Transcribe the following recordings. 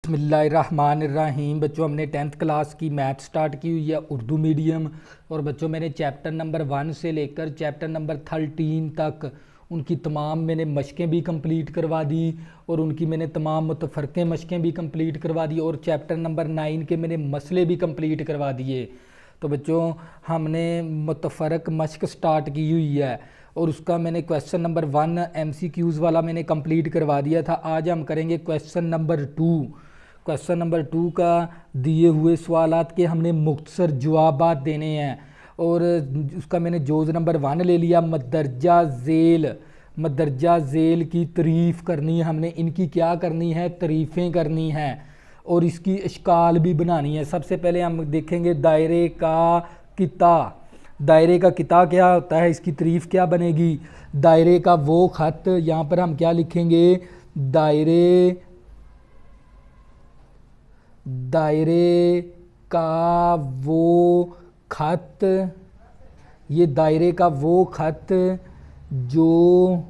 बिस्मिल्लाहिर्रहमानिर्रहीम। बच्चों, हमने 10th क्लास की मैथ स्टार्ट की हुई है उर्दू मीडियम। और बच्चों, मैंने चैप्टर नंबर 1 से लेकर चैप्टर नंबर 13 तक उनकी तमाम मैंने मशकें भी कंप्लीट करवा दी और उनकी मैंने तमाम मुतफ़रक़े मशकें भी कंप्लीट करवा दी और चैप्टर नंबर 9 के मैंने मसले भी कंप्लीट करवा दिए। तो बच्चों, हमने मुतफ़रक़ मशक स्टार्ट की हुई है और उसका मैंने क्वेश्चन नंबर 1 MCQs वाला मैंने कंप्लीट करवा दिया था। आज हम करेंगे क्वेश्चन नंबर 2। क्वेश्चन नंबर 2 का दिए हुए सवालात के हमने मुख्तसर जवाबात देने हैं और उसका मैंने जोज़ नंबर 1 ले लिया। मदरजा ज़ेल की तारीफ़ करनी है हमने, इनकी क्या करनी है, तारीफ़ें करनी हैं और इसकी इश्काल भी बनानी है। सबसे पहले हम देखेंगे दायरे का किता। दायरे का किता क्या होता है, इसकी तारीफ़ क्या बनेगी। दायरे का वो ख़त, यहाँ पर हम क्या लिखेंगे, दायरे का वो ख़त। ये दायरे का वो ख़त जो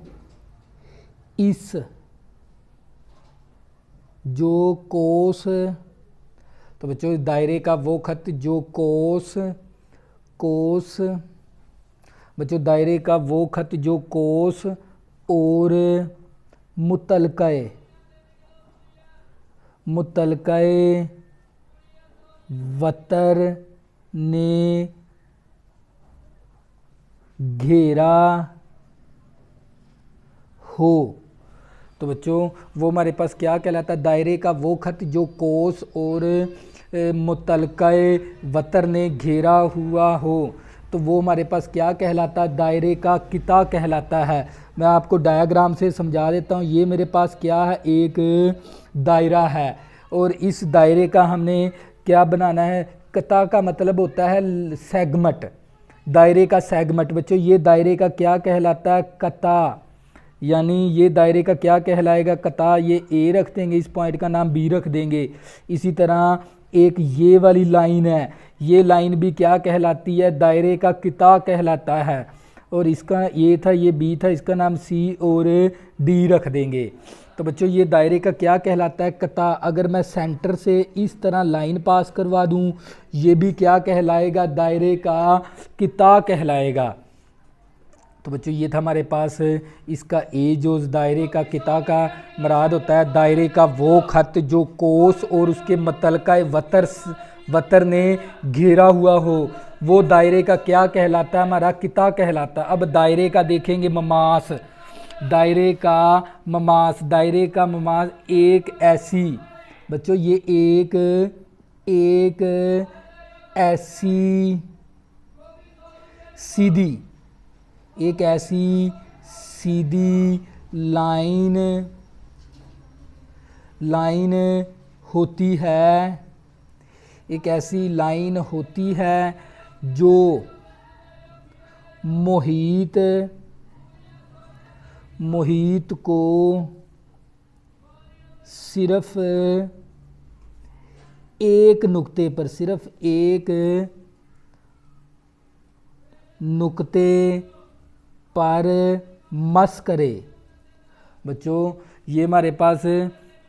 कोस। तो बच्चों, दायरे का वो ख़त जो कोस बच्चों, दायरे का वो ख़त जो कोस और मुतलक़े वतर ने घेरा हो। तो बच्चों, वो हमारे पास क्या कहलाता है, दायरे का वो ख़त जो कोस और मुतलक़े वतर ने घेरा हुआ हो। तो वो हमारे पास क्या कहलाता है, दायरे का किता कहलाता है। मैं आपको डायग्राम से समझा देता हूँ। ये मेरे पास क्या है, एक दायरा है और इस दायरे का हमने क्या बनाना है, किता का मतलब होता है सेगमेंट, दायरे का सेगमेंट। बच्चों, ये दायरे का क्या कहलाता है, कता। यानी ये दायरे का क्या कहलाएगा, कता। ये ए रख देंगे, इस पॉइंट का नाम बी रख देंगे। इसी तरह एक ये वाली लाइन है, ये लाइन भी क्या कहलाती है, दायरे का किता कहलाता है। और इसका ये था, ये बी था, इसका नाम सी और डी रख देंगे। तो बच्चों, ये दायरे का क्या कहलाता है, कता। अगर मैं सेंटर से इस तरह लाइन पास करवा दूं, ये भी क्या कहलाएगा, दायरे का किता कहलाएगा। तो बच्चों, ये था हमारे पास इसका ए, जो दायरे का किता का मराद होता है दायरे का वो ख़त जो कोस और उसके मुतलक़ा वतर ने घेरा हुआ हो, वो दायरे का क्या कहलाता है, हमारा किता कहलाता है। अब दायरे का देखेंगे ममास। दायरे का ममास एक ऐसी, बच्चों ये एक ऐसी सीधी लाइन होती है, एक ऐसी लाइन होती है जो मोहित को सिर्फ एक नुक्ते पर मस करे। बच्चों, ये हमारे पास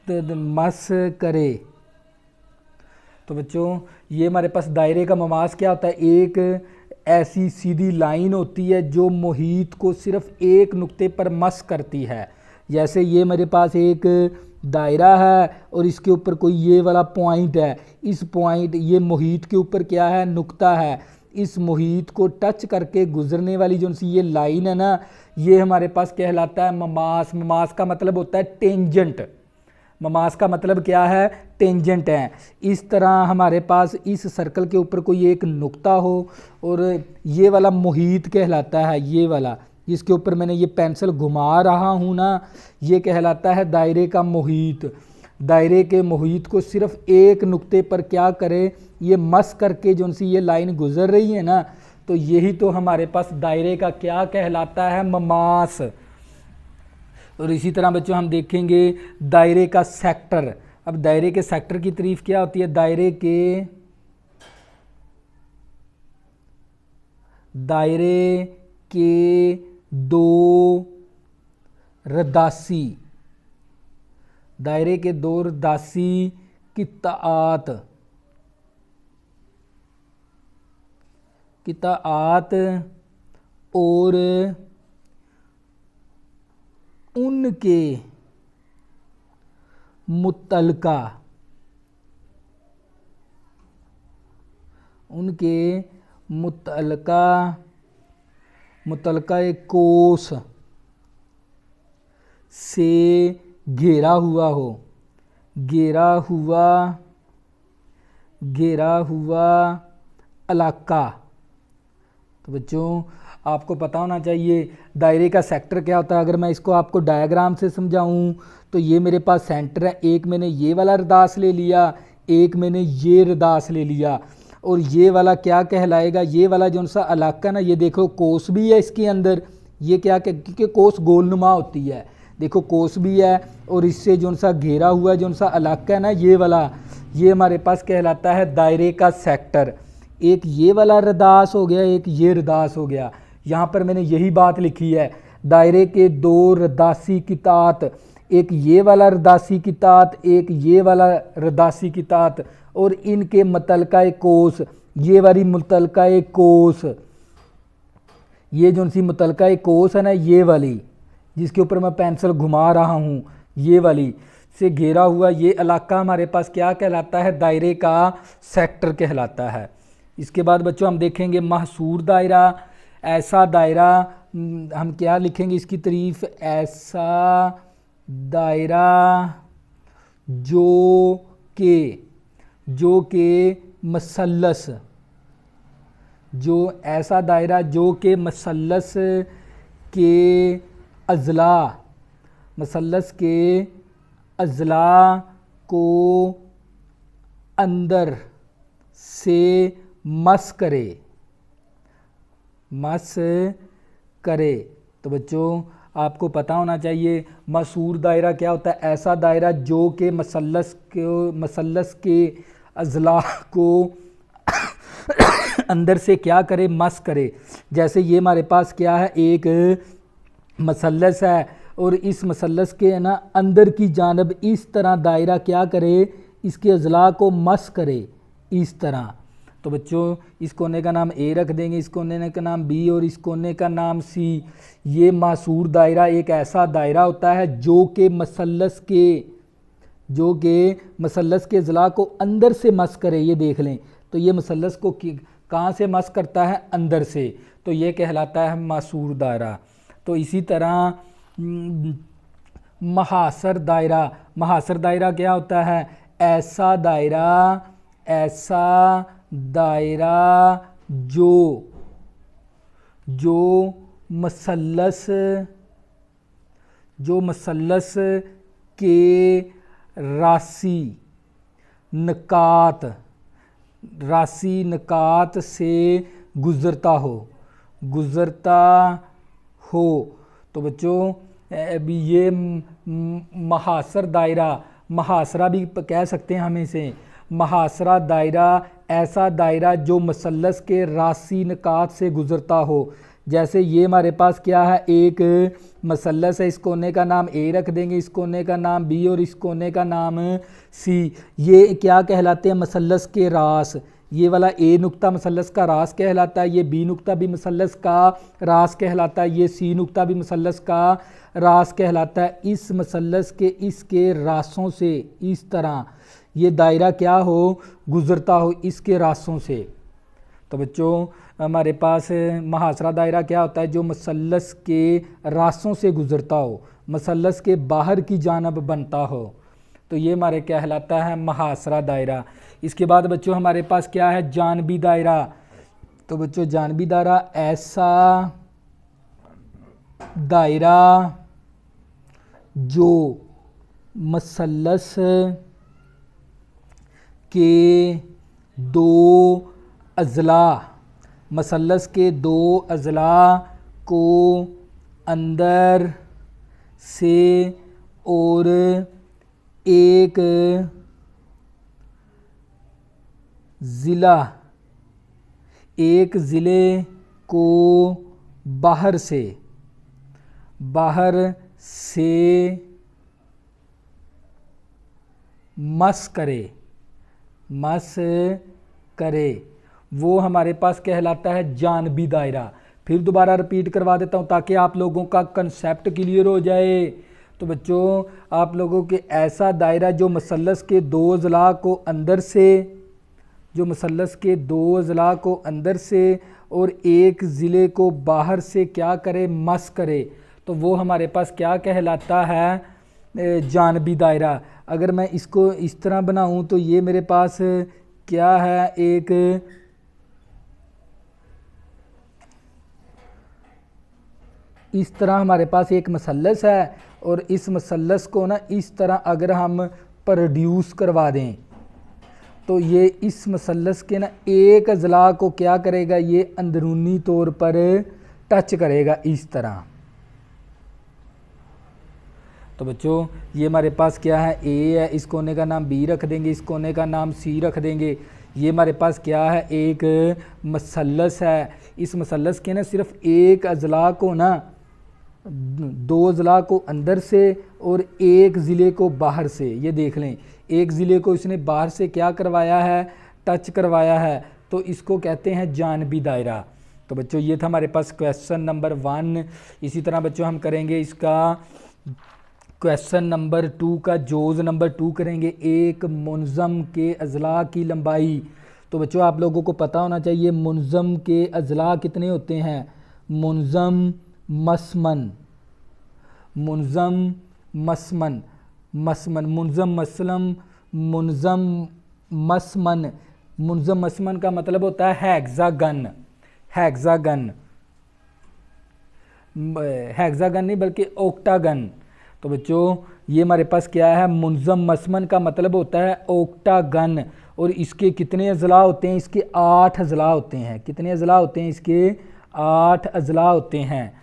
मस करे। तो बच्चों, ये हमारे पास दायरे का ममास क्या होता है, एक ऐसी सीधी लाइन होती है जो मुहीत को सिर्फ एक नुक्ते पर मस करती है। जैसे ये मेरे पास एक दायरा है और इसके ऊपर कोई ये वाला पॉइंट है, इस पॉइंट, ये मुहीत के ऊपर क्या है, नुक्ता है। इस मुहीत को टच करके गुजरने वाली जो सी ये लाइन है ना, ये हमारे पास कहलाता है ममास। ममास का मतलब होता है टेंजेंट। ममास का मतलब क्या है, टेंजेंट है। इस तरह हमारे पास इस सर्कल के ऊपर कोई एक नुक्ता हो और ये वाला मुहीत कहलाता है, ये वाला जिसके ऊपर मैंने ये पेंसिल घुमा रहा हूँ ना, ये कहलाता है दायरे का मुहीत। दायरे के मुहीत को सिर्फ एक नुक्ते पर क्या करे, ये मस करके जो सी ये लाइन गुजर रही है ना, तो यही तो हमारे पास दायरे का क्या कहलाता है, ममास। और इसी तरह बच्चों हम देखेंगे दायरे का सेक्टर। अब दायरे के सेक्टर की तारीफ क्या होती है, दायरे के दो रदासी, दायरे के दो रदासी कितात, कितात और उनके मुतलका, उनके मुतलका, मुतलका एक कोस से घेरा हुआ हो, घेरा हुआ, घेरा हुआ इलाका। तो बच्चों आपको पता होना चाहिए दायरे का सेक्टर क्या होता है। अगर मैं इसको आपको डायग्राम से समझाऊं तो ये मेरे पास सेंटर है, एक मैंने ये वाला रदास ले लिया, एक मैंने ये रदास ले लिया, और ये वाला क्या कहलाएगा, ये वाला जो सा इलाका ना, ये देखो कोस भी है इसके अंदर, ये क्या क्योंकि कोस गोलनुमा होती है, देखो कोस भी है, और इससे जो सा घेरा हुआ जो सा इलाका है ना ये वाला, ये हमारे पास कहलाता है दायरे का सेक्टर। एक ये वाला रदास हो गया, एक ये रदास हो गया। यहाँ पर मैंने यही बात लिखी है, दायरे के दो रदासी कितात, एक ये वाला रदासी कितात, एक ये वाला रदासी कितात, और इनके मुतलका कोस, ये वाली मुतलका कोस, ये जो सी मुतलका कोस है ना ये वाली, जिसके ऊपर मैं पेंसिल घुमा रहा हूँ, ये वाली से घेरा हुआ ये इलाका हमारे पास क्या कहलाता है, दायरे का सेक्टर कहलाता है। इसके बाद बच्चों हम देखेंगे महसूर दायरा। ऐसा दायरा, हम क्या लिखेंगे इसकी तारीफ, ऐसा दायरा जो के मसल्लस, जो ऐसा दायरा जो के मसल्लस के अज़ला, मसल्लस के अज़ला को अंदर से मस करे, मस करे। तो बच्चों आपको पता होना चाहिए मसूर दायरा क्या होता है, ऐसा दायरा जो कि मसल्लस के अज़ला को अंदर से क्या करे, मस करे। जैसे ये हमारे पास क्या है, एक मसल्लस है, और इस मसल्लस के ना अंदर की जानब इस तरह दायरा क्या करे, इसके अज़ला को मस करे इस तरह। तो बच्चों इस कोने का नाम ए रख देंगे, इस कोने का नाम बी और इस कोने का नाम सी। ये मासूर दायरा एक ऐसा दायरा होता है जो कि मसल्लस के अज़ला को अंदर से मस करे। ये देख लें, तो ये मसल्लस को कहाँ से मस करता है, अंदर से, तो ये कहलाता है मासूर दायरा। तो इसी तरह महासर दायरा, महासर दायरा क्या होता है, ऐसा दायरा जो मसल्लस के रासी नकात से गुज़रता हो। तो बच्चों अभी ये महासर दायरा, महासरा भी कह सकते हैं हम इसे, महासरा दायरा ऐसा दायरा जो मसल्लस के रासी नकात से गुज़रता हो। जैसे ये हमारे पास क्या है, एक मसल्लस है, इस कोने का नाम ए रख देंगे, इस कोने का नाम बी और इस कोने का नाम सी। ये क्या कहलाते हैं, मसल्लस के रास। ये वाला ए नुक्ता मसल्लस का रास कहलाता है, ये बी नुक्ता भी मसल्लस का रास कहलाता है, ये सी नुक्ता भी मसल्लस का रास कहलाता है। इस मसल्लस के इसके रासों से इस तरह ये दायरा क्या हो, गुज़रता हो इसके रासों से। तो बच्चों हमारे पास महासरा दायरा क्या होता है, जो मसल्लस के रासों से गुज़रता हो, मसल्लस के बाहर की जानब बनता हो। तो ये हमारे कहलाता है महासरा दायरा। इसके बाद बच्चों हमारे पास क्या है, जानबी दायरा। तो बच्चों जानबी दायरा ऐसा दायरा जो मसल्लस के दो अज़ला, मसल्लस के दो अज़ला को अंदर से और एक ज़िले को बाहर से मस करे, मस करे, वो हमारे पास कहलाता है जानबी दायरा। फिर दोबारा रिपीट करवा देता हूँ ताकि आप लोगों का कंसेप्ट क्लियर हो जाए। तो बच्चों आप लोगों के ऐसा दायरा जो मसलस के दो अज़ला को अंदर से, जो मसलस के दो अज़ला को अंदर से और एक ज़िले को बाहर से क्या करे, मस करे, तो वो हमारे पास क्या कहलाता है, जानबी दायरा। अगर मैं इसको इस तरह बनाऊं तो ये मेरे पास क्या है, एक इस तरह हमारे पास एक मसलस है और इस मसलस को ना इस तरह अगर हम प्रोड्यूस करवा दें तो ये इस मसलस के ना एक अज़ला को क्या करेगा, ये अंदरूनी तौर पर टच करेगा इस तरह। तो बच्चों ये हमारे पास क्या है, ए है, इस कोने का नाम बी रख देंगे, इस कोने का नाम सी रख देंगे। ये हमारे पास क्या है, एक मसलस है। इस मसलस के ना सिर्फ एक अज़ला को ना, दो अज़ला को अंदर से और एक ज़िले को बाहर से, ये देख लें, एक ज़िले को इसने बाहर से क्या करवाया है, टच करवाया है, तो इसको कहते हैं जानबी दायरा। तो बच्चों ये था हमारे पास क्वेश्चन नंबर 1। इसी तरह बच्चों हम करेंगे इसका क्वेश्चन नंबर 2 का जोज़ नंबर 2 करेंगे, एक मुनज़म के अज़ला की लंबाई। तो बच्चों आप लोगों को पता होना चाहिए मुनज़म के अज़ला कितने होते हैं, मुनज़म मसमन, मुनज़म मसमन, मसमन, मुनज़म मसलम, मुनज़म मसमन। मुनज़म मसमन का मतलब होता है हेक्सागन, हेक्सागन, हेक्सागन नहीं बल्कि ओक्टागन। तो बच्चों ये हमारे पास क्या है, मुनज़म मसमन का मतलब होता है ओक्टागन। और इसके कितने अज़ला होते हैं, इसके 8 अज़ला होते हैं। कितने अज़ला होते हैं, इसके 8 अज़ला होते हैं।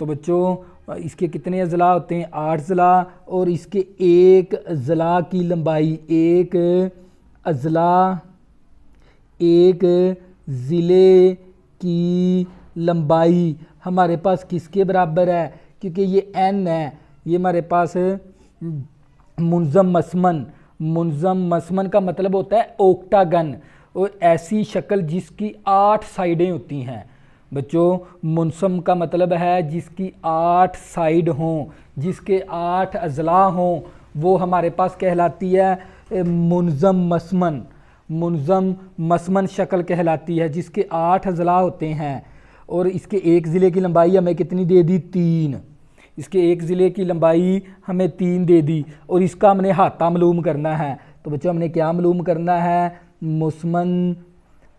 तो बच्चों इसके कितने अज़ला होते हैं, 8 अज़ला। और इसके एक अज़ला की लंबाई, एक अज़ला, एक ज़िले की लंबाई हमारे पास किसके बराबर है, क्योंकि ये n है, ये हमारे पास मुनज़म मसमन, मुनज़म मसमन का मतलब होता है ओक्टागन, और ऐसी शक्ल जिसकी 8 साइडें होती हैं। बच्चों मुनसम का मतलब है जिसकी 8 साइड हों, जिसके 8 अज़ला हों, वो हमारे पास कहलाती है मुनज़म मसमन, मुनज़म मसमन शक्ल कहलाती है, जिसके 8 अज़ला होते हैं। और इसके एक ज़िले की लंबाई हमें कितनी दे दी, 3। इसके एक ज़िले की लंबाई हमें 3 दे दी। और इसका हमने हाथा मालूम करना है। तो बच्चों हमने क्या मालूम करना है, मुसमन,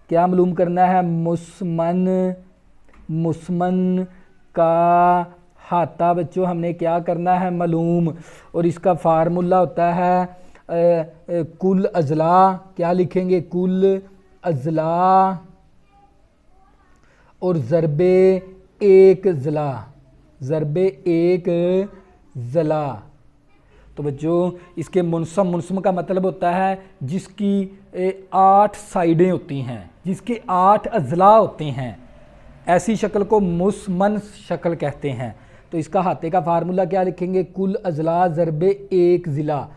क्या मालूम करना है, मुसमन, मुसमन का हाथा बच्चों हमने क्या करना है, मालूम। और इसका फार्मूला होता है कुल अज़ला, क्या लिखेंगे, कुल अज़ला और ज़रबे एक ज़ला, ज़रबे एक ज़ला। तो बच्चों इसके मुनसम, मुनसम का मतलब होता है जिसकी 8 साइडें होती हैं, जिसके 8 अज़ला होते हैं, ऐसी शक्ल को मुसमन शक्ल कहते हैं। तो इसका हाथे का फार्मूला क्या लिखेंगे, कुल अज़ला ज़रबे एक ज़िला।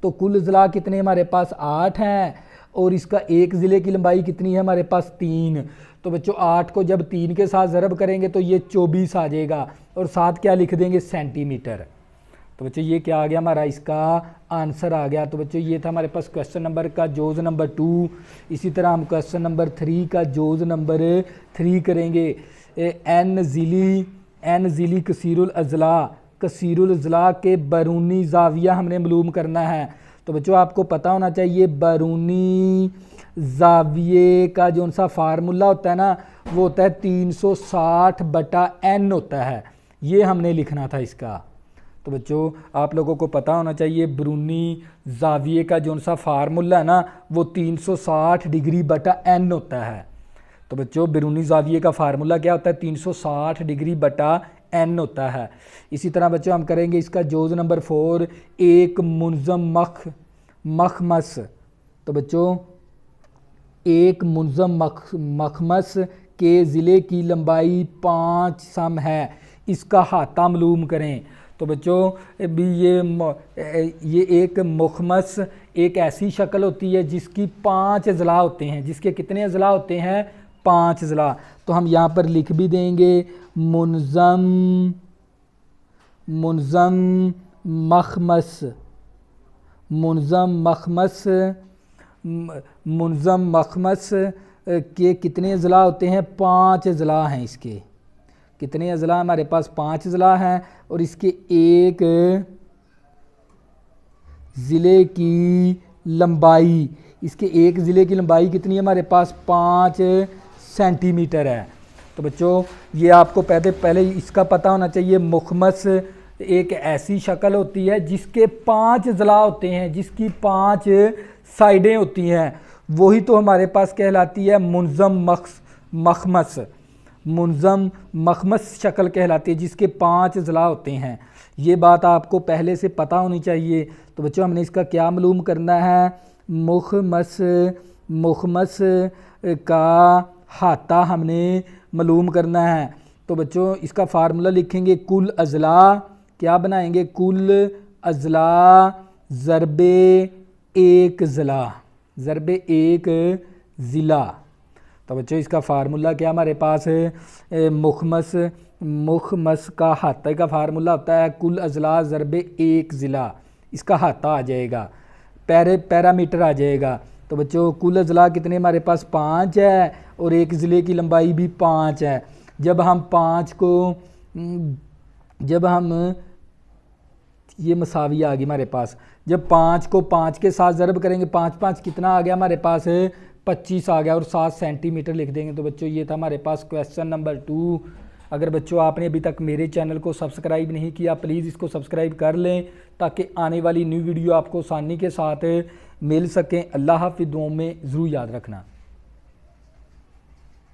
तो कुल अज़ला कितने हमारे पास 8 हैं और इसका एक ज़िले की लंबाई कितनी है हमारे पास 3। तो बच्चों 8 को जब 3 के साथ ज़रब करेंगे तो ये 24 आ जाएगा और साथ क्या लिख देंगे, सेंटीमीटर। तो बच्चों ये क्या आ गया, हमारा इसका आंसर आ गया। तो बच्चों ये था हमारे पास क्वेश्चन नंबर का जोज़ नंबर 2। इसी तरह हम क्वेश्चन नंबर 3 का जोज़ नंबर 3 करेंगे। एन ज़िली कसीरुल अज़ला, कसीरुल अज़ला के बैरूनी ज़ाविया हमने मालूम करना है। तो बच्चों आपको पता होना चाहिए बैरूनी ज़ाविये का जो सा फार्मूला होता है ना, वो होता है 360/n होता है। ये हमने लिखना था इसका। तो बच्चों आप लोगों को पता होना चाहिए बैरूनी ज़ाविये का जो सा फार्मूला है ना, वो 360 डिग्री/n होता है। तो बच्चों बैरूनी ज़ाविये का फार्मूला क्या होता है, 360 डिग्री/n होता है। इसी तरह बच्चों हम करेंगे इसका जोज़ नंबर 4, एक मुनज़म मखमस। तो बच्चों एक मुनज़म मखमस के ज़िले की लंबाई 5 सम है, इसका हाथा मालूम करें। तो बच्चों भी ये एक मुखमस एक ऐसी शक्ल होती है जिसकी 5 अज़ला होते हैं, जिसके कितने अज़ला होते हैं? 5 अज़ला। तो हम यहाँ पर लिख भी देंगे मुनज़म मखमस, मुनज़म मखमस के कितने अज़ला होते हैं? 5 अज़ला हैं। इसके कितने अज़ला? हमारे पास 5 अज़ला हैं और इसके एक ज़िले की लंबाई, इसके एक ज़िले की लंबाई कितनी है हमारे पास? 5 सेंटीमीटर है। तो बच्चों ये आपको पहले इसका पता होना चाहिए। मुखमस एक ऐसी शक्ल होती है जिसके 5 अज़ला होते हैं, जिसकी 5 साइडें होती हैं, वही तो हमारे पास कहलाती है मुनज़म मखमस। मुनज़म मखमस शक्ल कहलाती है जिसके 5 अज़ला होते हैं। ये बात आपको पहले से पता होनी चाहिए। तो बच्चों हमने इसका क्या मालूम करना है? मुखमस का हाता हमने मालूम करना है। तो बच्चों इसका फार्मूला लिखेंगे, कुल अज़ला, क्या बनाएंगे? कुल अज़ला ज़रबे एक ज़ला, ज़रबे एक ज़िला। तो बच्चों इसका फार्मूला क्या हमारे पास है? मुखमस का हाता का फार्मूला होता है कुल अज़ला ज़रबे एक ज़िला। इसका हाता आ जाएगा, पैरामीटर आ जाएगा। तो बच्चों कुल अज़ला कितने हमारे पास? 5 है और एक ज़िले की लंबाई भी 5 है। जब हम ये मसावी आ गई हमारे पास, जब 5 को 5 के साथ ज़रब करेंगे, 5 5 कितना आ गया हमारे पास? 25 आ गया और 7 सेंटीमीटर लिख देंगे। तो बच्चों ये था हमारे पास क्वेश्चन नंबर 2। अगर बच्चों आपने अभी तक मेरे चैनल को सब्सक्राइब नहीं किया, प्लीज़ इसको सब्सक्राइब कर लें ताकि आने वाली न्यू वीडियो आपको आसानी के साथ मिल सकें। अल्लाह हाफ़िज़, दुआओं में ज़रूर याद रखना।